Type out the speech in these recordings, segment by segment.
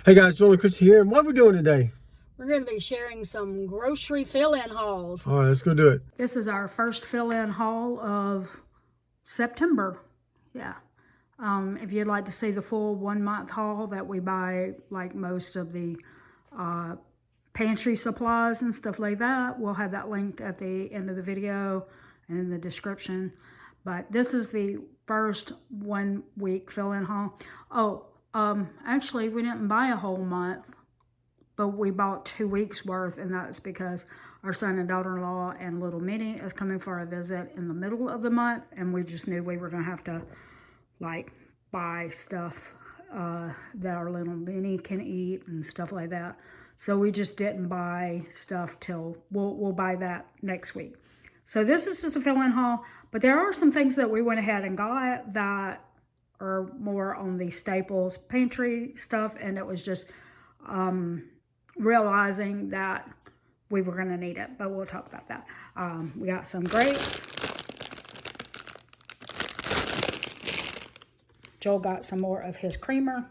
Hey guys, Joel and Christy here, and what are we doing today? We're going to be sharing some grocery fill-in hauls. All right, let's go do it. This is our first fill-in haul of September. Yeah. If you'd like to see the full 1 month haul that we buy, like most of the pantry supplies and stuff like that, we'll have that linked at the end of the video and in the description. But this is the first 1 week fill-in haul. Oh, actually we didn't buy a whole month, but we bought 2 weeks worth, and that's because our son and daughter-in-law and little Minnie is coming for a visit in the middle of the month, and we just knew we were gonna have to like buy stuff that our little Minnie can eat and stuff like that. So we just didn't buy stuff till we'll buy that next week. So this is just a fill-in haul, but there are some things that we went ahead and got that are more on the staples pantry stuff, and it was just realizing that we were going to need it, but we'll talk about that. We got some grapes. Joel got some more of his creamer.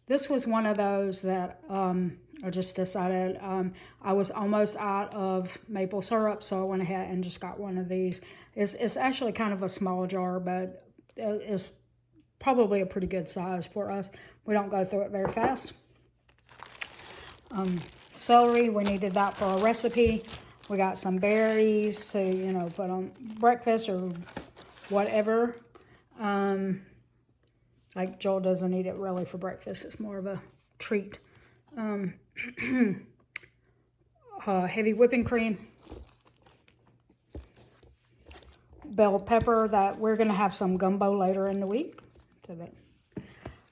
This was one of those that I just decided I was almost out of maple syrup, so I went ahead and just got one of these. It's actually kind of a small jar, but it's probably a pretty good size for us. We don't go through it very fast. Celery, we needed that for a recipe. We got some berries to, you know, put on breakfast or whatever. Like Joel doesn't eat it really for breakfast. It's more of a treat. Heavy whipping cream. Bell pepper, that we're going to have some gumbo later in the week. So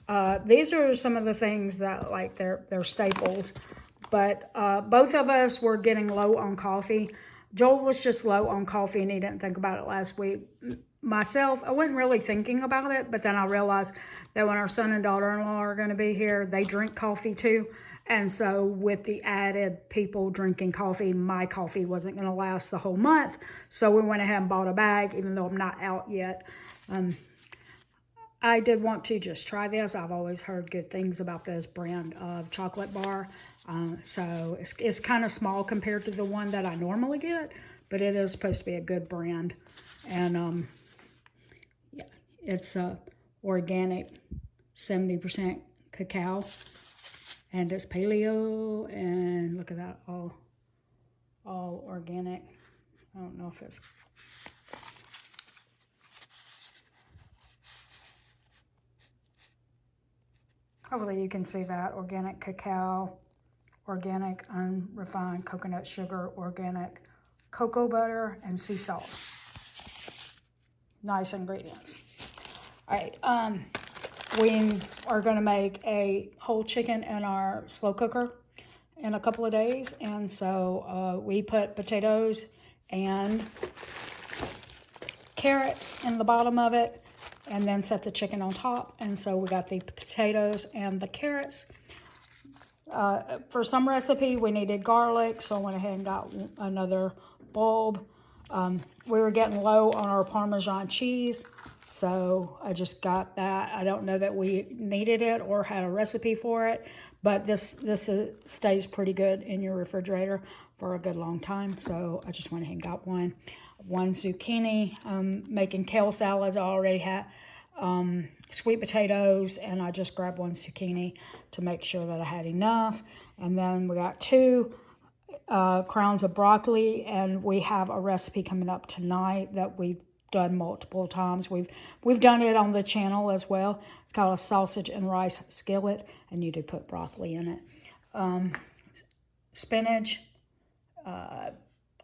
that, these are some of the things that, like, they're staples. But both of us were getting low on coffee. Joel was just low on coffee and he didn't think about it last week. Myself, I wasn't really thinking about it, but then I realized that when our son and daughter-in-law are going to be here, they drink coffee too. And so with the added people drinking coffee, my coffee wasn't going to last the whole month. So we went ahead and bought a bag, even though I'm not out yet. I did want to just try this. I've always heard good things about this brand of chocolate bar. So it's kind of small compared to the one that I normally get, but it is supposed to be a good brand. And yeah, it's organic, 70% cacao. And it's paleo, and look at that, all organic. I don't know if it's... Hopefully you can see that. Organic cacao, organic unrefined coconut sugar, organic cocoa butter, and sea salt. Nice ingredients. All right, we are going to make a whole chicken in our slow cooker in a couple of days. And so we put potatoes and carrots in the bottom of it and then set the chicken on top. And so we got the potatoes and the carrots. For some recipe, we needed garlic, so I went ahead and got another bulb. We were getting low on our Parmesan cheese, so I just got that. I don't know that we needed it or had a recipe for it, but this stays pretty good in your refrigerator for a good long time, so I just went ahead and got one zucchini. Making kale salads. I already had sweet potatoes, and I just grabbed one zucchini to make sure that I had enough. And then we got 2 crowns of broccoli, and we have a recipe coming up tonight that we've done multiple times. We've done it on the channel as well. It's called a sausage and rice skillet, and you do put broccoli in it. Spinach,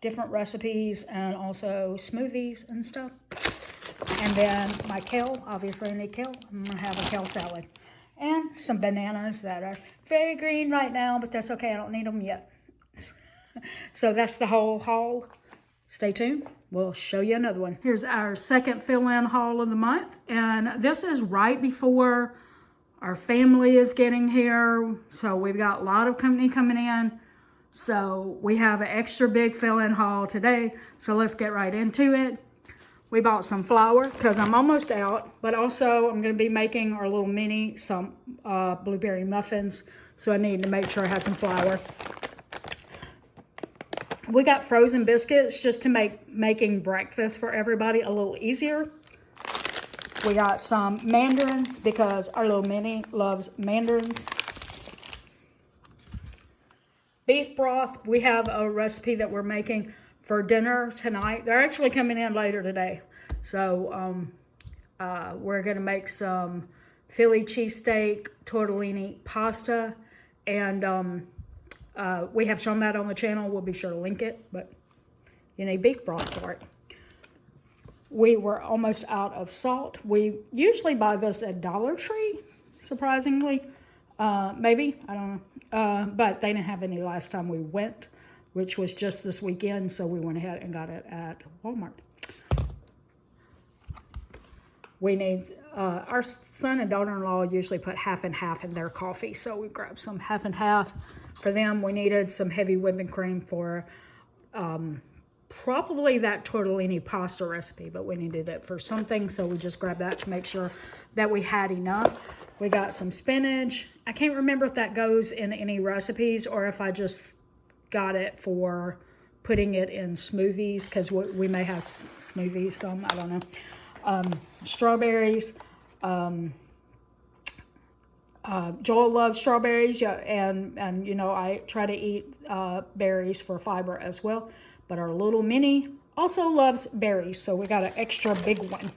different recipes, and also smoothies and stuff. And then my kale, obviously I need kale. I'm gonna have a kale salad. And some bananas that are very green right now, but that's okay, I don't need them yet. So that's the whole haul. Stay tuned. We'll show you another one. Here's our second fill-in haul of the month. And this is right before our family is getting here. So we've got a lot of company coming in. So we have an extra big fill-in haul today. So let's get right into it. We bought some flour because I'm almost out, but also I'm going to be making our little mini, some blueberry muffins. So I need to make sure I have some flour. We got frozen biscuits just to make making breakfast for everybody a little easier. We got some mandarins because our little mini loves mandarins. Beef broth. We have a recipe that we're making for dinner tonight. They're actually coming in later today. So we're going to make some Philly cheesesteak, tortellini pasta, and we have shown that on the channel. We'll be sure to link it, but you need beef broth for it. We were almost out of salt. We usually buy this at Dollar Tree, surprisingly. Maybe, I don't know. But they didn't have any last time we went, which was just this weekend, so we went ahead and got it at Walmart. We need, our son and daughter-in-law usually put half and half in their coffee, so we grabbed some half and half for them. We needed some heavy whipping cream for probably that tortellini pasta recipe, but we needed it for something, so we just grabbed that to make sure that we had enough. We got some spinach. I can't remember if that goes in any recipes or if I just got it for putting it in smoothies, because we may have smoothies, some, I don't know. Strawberries. Joel loves strawberries, and you know, I try to eat berries for fiber as well. But our little mini also loves berries, so we got an extra big one.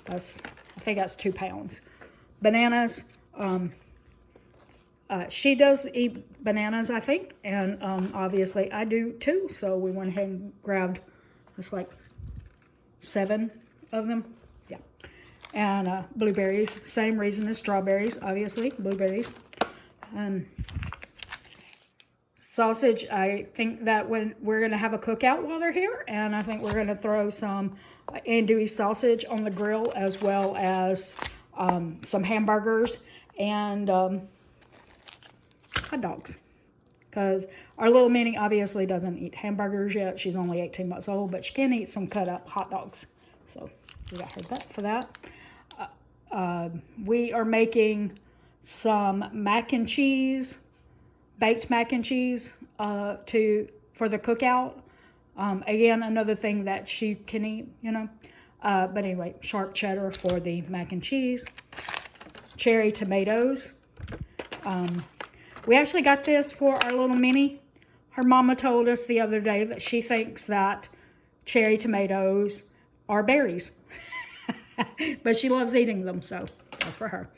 I think that's 2 pounds. Bananas. She does eat bananas, I think, and obviously I do too. So we went ahead and grabbed, it's like 7 of them. Yeah. And blueberries, same reason as strawberries, obviously, blueberries. Sausage, I think that when we're going to have a cookout while they're here, and I think we're going to throw some andouille sausage on the grill, as well as some hamburgers and hot dogs. Because our little mini obviously doesn't eat hamburgers yet. She's only 18 months old, but she can eat some cut up hot dogs. So we got her that for that. We are making some mac and cheese, baked mac and cheese for the cookout. Again, another thing that she can eat, you know. But anyway, sharp cheddar for the mac and cheese. Cherry tomatoes. We actually got this for our little mini. Her mama told us the other day that she thinks that cherry tomatoes are berries. But she loves eating them, so that's for her.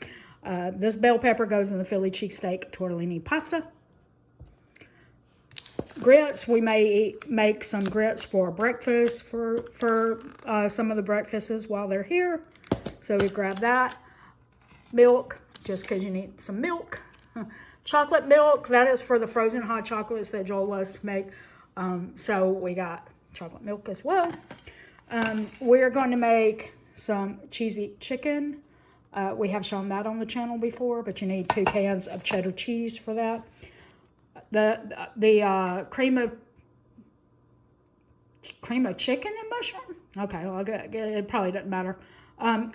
This bell pepper goes in the Philly cheesesteak tortellini pasta. Grits, we may make some grits for breakfast for some of the breakfasts while they're here. So we grab that. Milk, just because you need some milk. Chocolate milk, that is for the frozen hot chocolates that Joel loves to make. So we got chocolate milk as well. We're going to make some cheesy chicken. We have shown that on the channel before, but you need 2 cans of cheddar cheese for that. The cream of chicken and mushroom. Okay, well, it probably doesn't matter.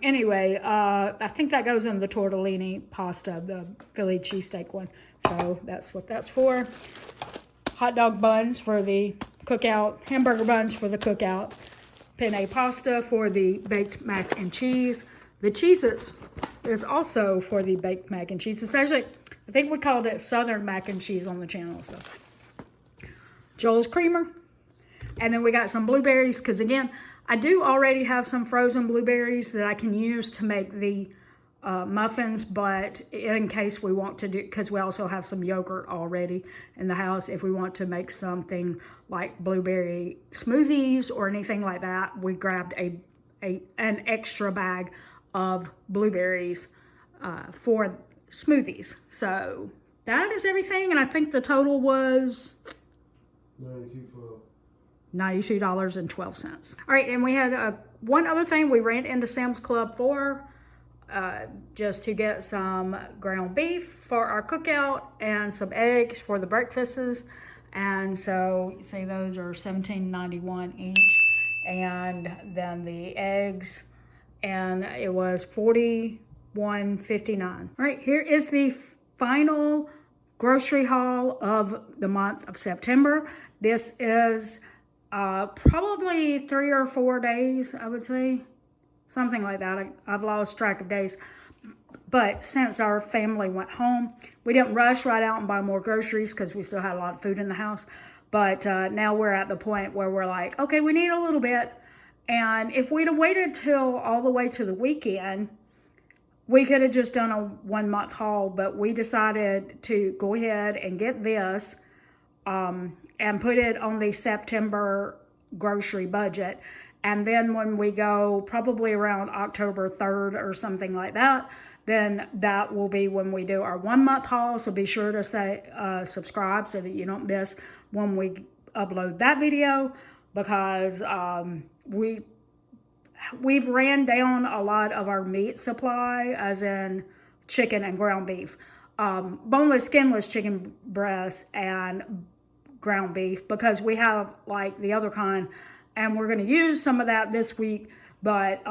Anyway, I think that goes in the tortellini pasta, the Philly cheesesteak one. So that's what that's for. Hot dog buns for the cookout. Hamburger buns for the cookout. Penne pasta for the baked mac and cheese. The Cheez-Its is also for the baked mac and cheese. It's actually, I think we called it Southern mac and cheese on the channel. So Joel's creamer. And then we got some blueberries, because again, I do already have some frozen blueberries that I can use to make the muffins, but in case we want to do, because we also have some yogurt already in the house, if we want to make something like blueberry smoothies or anything like that, we grabbed an extra bag of blueberries for smoothies. So that is everything, and I think the total was $92.12. All right, and we had one other thing we ran into Sam's Club for, just to get some ground beef for our cookout and some eggs for the breakfasts. And so you see those are $17.91 each. and then the eggs, and it was $41.59. All right, here is the final grocery haul of the month of September. This is probably 3 or 4 days, I would say, something like that. I've lost track of days. But since our family went home, we didn't rush right out and buy more groceries because we still had a lot of food in the house. But now we're at the point where we're like, okay, we need a little bit. And if we'd have waited till all the way to the weekend, we could have just done a 1 month haul. But we decided to go ahead and get this and put it on the September grocery budget. And then when we go probably around October 3rd or something like that, then that will be when we do our 1 month haul. So be sure to say subscribe so that you don't miss when we upload that video, because we've ran down a lot of our meat supply, as in chicken and ground beef, boneless, skinless chicken breasts and ground beef, because we have like the other kind, and we're going to use some of that this week. But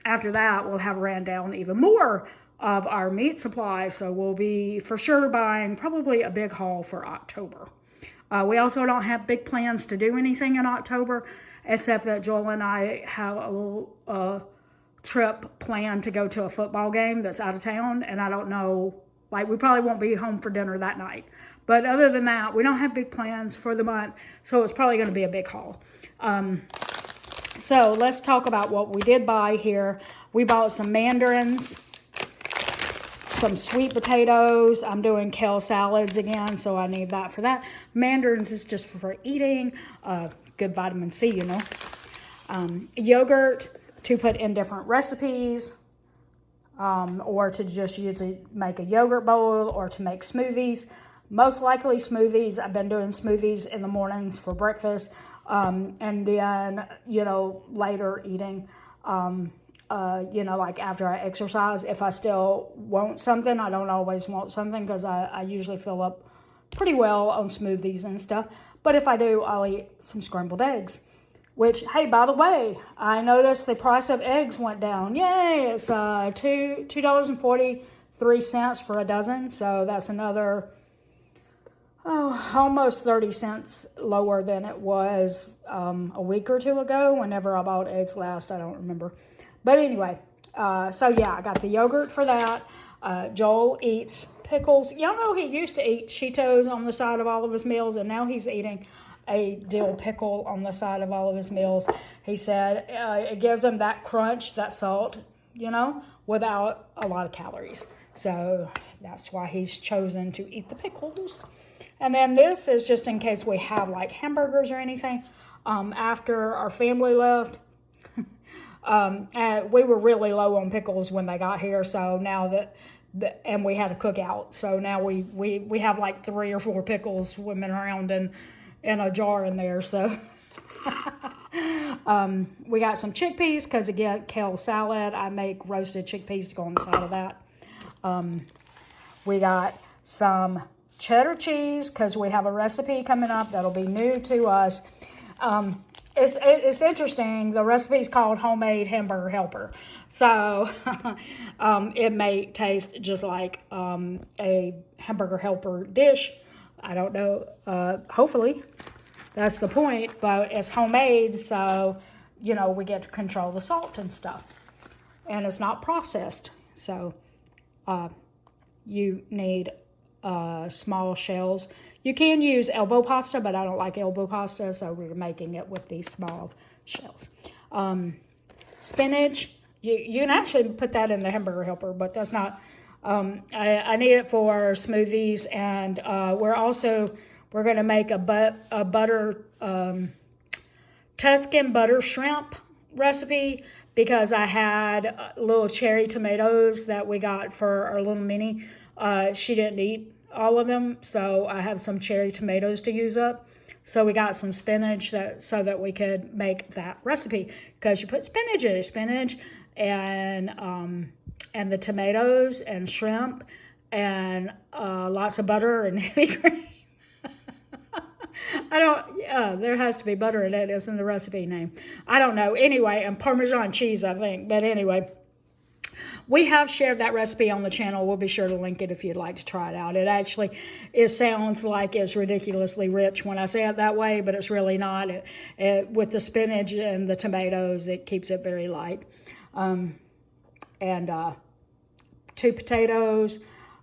after that, we'll have ran down even more of our meat supply. So we'll be for sure buying probably a big haul for October. We also don't have big plans to do anything in October, except that Joel and I have a little trip planned to go to a football game that's out of town. And I don't know, like, we probably won't be home for dinner that night. But other than that, we don't have big plans for the month. So it's probably going to be a big haul. So let's talk about what we did buy here. We bought some mandarins, some sweet potatoes. I'm doing kale salads again, so I need that for that. Mandarins is just for eating, good vitamin C, you know. Yogurt to put in different recipes, or to just use it, make a yogurt bowl, or to make smoothies. Most likely smoothies. I've been doing smoothies in the mornings for breakfast, and then, you know, later eating, you know, like after I exercise. If I still want something, I don't always want something, because I usually fill up pretty well on smoothies and stuff. But if I do, I'll eat some scrambled eggs. Which, hey, by the way, I noticed the price of eggs went down. Yay! It's $2.43 for a dozen. So that's another, almost 30 cents lower than it was a week or two ago. Whenever I bought eggs last, I don't remember. But anyway, so yeah, I got the yogurt for that. Joel eats pickles. Y'all know he used to eat Cheetos on the side of all of his meals, and now he's eating a dill pickle on the side of all of his meals. He said it gives him that crunch, that salt, you know, without a lot of calories. So that's why he's chosen to eat the pickles. And then this is just in case we have like hamburgers or anything. After our family left, we were really low on pickles when they got here. So now and we had a cookout. So now we have like 3 or 4 pickles swimming around in a jar in there. So we got some chickpeas, because again, kale salad, I make roasted chickpeas to go on the side of that. We got some cheddar cheese, because we have a recipe coming up that'll be new to us. It's interesting. The recipe is called Homemade Hamburger Helper. So it may taste just like a hamburger helper dish. I don't know. Hopefully, that's the point. But it's homemade, so, you know, we get to control the salt and stuff. And it's not processed. So you need small shells. You can use elbow pasta, but I don't like elbow pasta, so we're making it with these small shells. Spinach, you can actually put that in the hamburger helper, but that's not, I need it for smoothies, and we're going to make a butter, Tuscan butter shrimp recipe, because I had little cherry tomatoes that we got for our little mini. She didn't eat all of them, so I have some cherry tomatoes to use up. So we got some spinach so that we could make that recipe, because you put spinach and the tomatoes and shrimp and lots of butter and heavy cream. I don't, there has to be butter in it, isn't the recipe name? I don't know. Anyway, and Parmesan cheese, I think. But anyway, we have shared that recipe on the channel. We'll be sure to link it if you'd like to try it out. It sounds like it's ridiculously rich when I say it that way, but it's really not. With the spinach and the tomatoes, it keeps it very light. And 2 potatoes.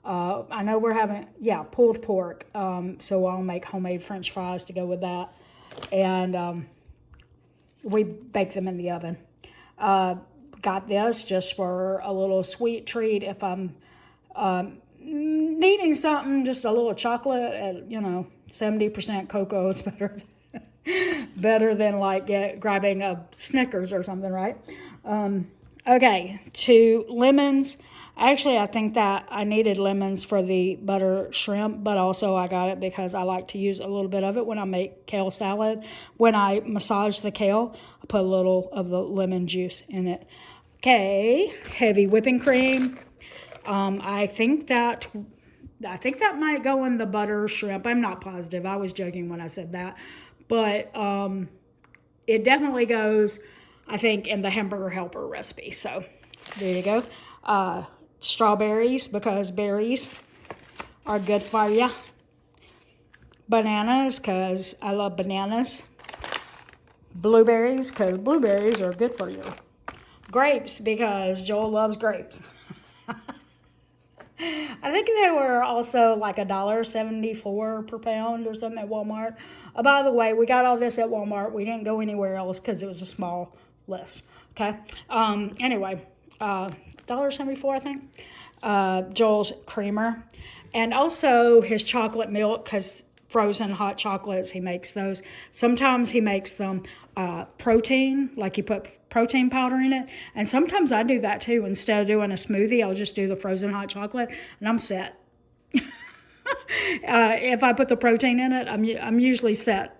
I know we're having, pulled pork. So I'll make homemade French fries to go with that. And we bake them in the oven. Got this just for a little sweet treat if I'm needing something, just a little chocolate at, 70% cocoa is better than like grabbing a Snickers or something, right? Okay, 2 lemons. Actually, I think that I needed lemons for the butter shrimp, but also I got it because I like to use a little bit of it when I make kale salad. When I massage the kale, I put a little of the lemon juice in it. Okay, heavy whipping cream. I think that might go in the butter shrimp. I'm not positive. I was joking when I said that. But it definitely goes, I think, in the hamburger helper recipe. So there you go. Strawberries, because berries are good for you. Bananas, because I love bananas. Blueberries, because blueberries are good for you. Grapes, because Joel loves grapes. I think they were also like $1.74 per pound or something at Walmart. By the way, we got all this at Walmart. We didn't go anywhere else because it was a small list. Okay. Anyway, $1.74, I think. Joel's creamer. And also his chocolate milk, because frozen hot chocolates, he makes those. Sometimes he makes them protein, like you put protein powder in it. And sometimes I do that too. Instead of doing a smoothie, I'll just do the frozen hot chocolate and I'm set. If I put the protein in it, I'm usually set.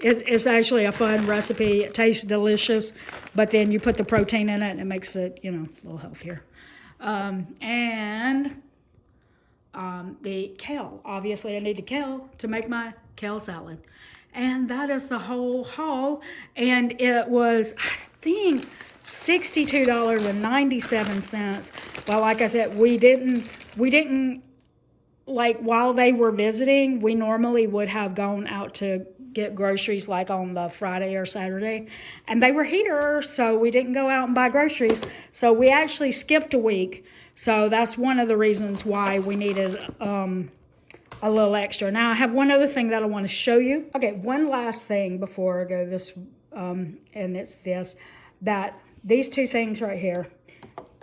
It's actually a fun recipe. It tastes delicious, but then you put the protein in it and it makes it, a little healthier. The kale. Obviously, I need the kale to make my kale salad. And that is the whole haul. And it was, I think, $62.97. Well, like I said, we didn't, like, while they were visiting, we normally would have gone out to get groceries like on the Friday or Saturday. And they were here, so we didn't go out and buy groceries. So we actually skipped a week. So that's one of the reasons why we needed a little extra. Now I have one other thing that I want to show you. Okay, one last thing before I go this, and it's this, that these 2 things right here,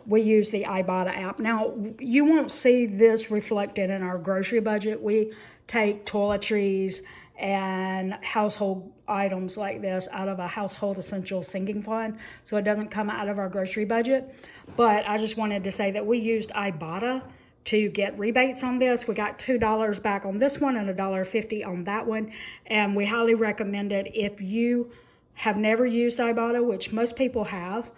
we use the Ibotta app. Now, you won't see this reflected in our grocery budget. We take toiletries and household items like this out of a household essential sinking fund, so it doesn't come out of our grocery budget. But I just wanted to say that we used Ibotta to get rebates on this. We got $2 back on this one and $1.50 on that one, and we highly recommend it if you have never used Ibotta, which most people have.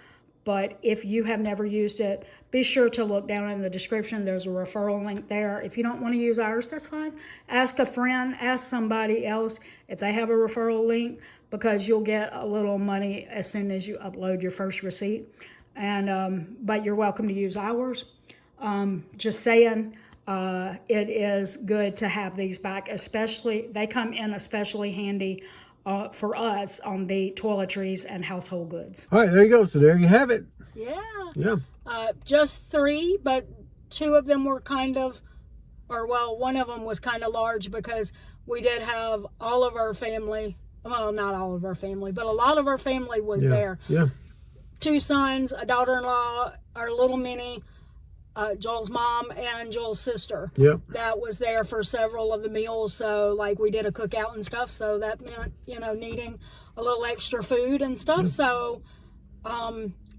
But if you have never used it, be sure to look down in the description. There's a referral link there. If you don't want to use ours, that's fine. Ask a friend, ask somebody else if they have a referral link, because you'll get a little money as soon as you upload your first receipt. And but you're welcome to use ours. Just saying, it is good to have these back, especially, they come in especially handy for us on the toiletries and household goods. All right, there you go. So there you have it. Yeah. Yeah. Just 3, but 2 of them were kind of, or well, one of them was kind of large because we did have all of our family, well, not all of our family, but a lot of our family was there. Yeah. 2 sons, a daughter-in-law, our little mini, Joel's mom, and Joel's sister. Yep. That was there for several of the meals. So, like, we did a cookout and stuff. So that meant, needing a little extra food and stuff. So,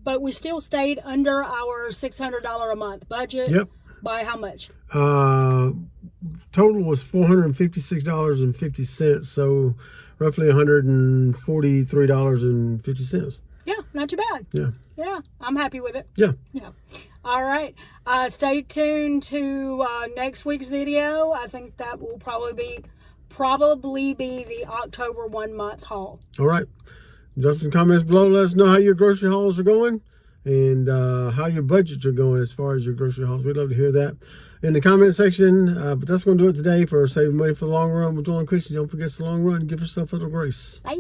but we still stayed under our $600 a month budget. Yep. By how much? Total was $456.50. So, roughly $143.50. Yeah, not too bad. Yeah. Yeah, I'm happy with it. Yeah. Yeah. All right. Stay tuned to next week's video. I think that will probably be probably be the October 1 month haul. All right. Drop some comments below. Let us know how your grocery hauls are going and how your budgets are going as far as your grocery hauls. We'd love to hear that in the comment section. But that's going to do it today for saving money for the long run with Joel and Christy. Don't forget the long run. Give yourself a little grace. Bye.